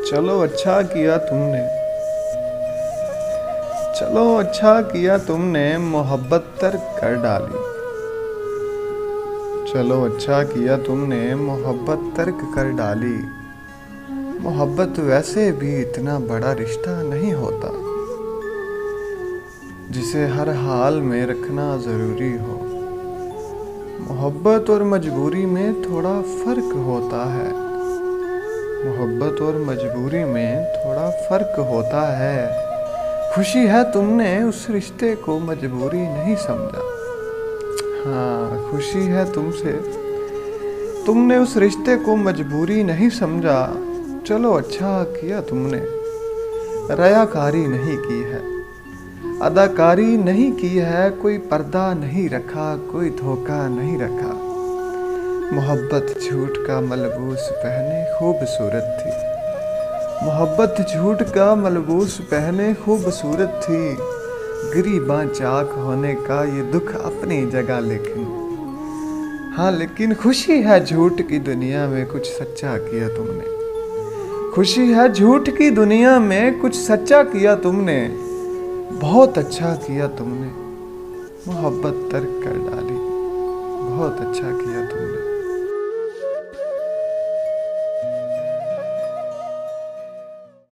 चलो अच्छा किया तुमने, चलो अच्छा किया तुमने मोहब्बत तर्क कर डाली। चलो अच्छा किया तुमने मोहब्बत तर्क कर डाली। मोहब्बत वैसे भी इतना बड़ा रिश्ता नहीं होता जिसे हर हाल में रखना ज़रूरी हो। मोहब्बत और मजबूरी में थोड़ा फ़र्क होता है। मोहब्बत और मजबूरी में थोड़ा फ़र्क होता है। खुशी है तुमने उस रिश्ते को मजबूरी नहीं समझा। हाँ, खुशी है तुमने उस रिश्ते को मजबूरी नहीं समझा। चलो अच्छा किया तुमने रयाकारी नहीं की है, अदाकारी नहीं की है, कोई पर्दा नहीं रखा, कोई धोखा नहीं रखा। मोहब्बत झूठ का मलबूस पहने खूबसूरत थी। मोहब्बत झूठ का मलबूस पहने खूबसूरत थी। गिरीबां चाक होने का ये दुख अपनी जगह, लेकिन खुशी है झूठ की दुनिया में कुछ सच्चा किया तुमने। खुशी है झूठ की दुनिया में कुछ सच्चा किया तुमने। बहुत अच्छा किया तुमने मोहब्बत तर्क कर डाली। बहुत अच्छा किया तुमने।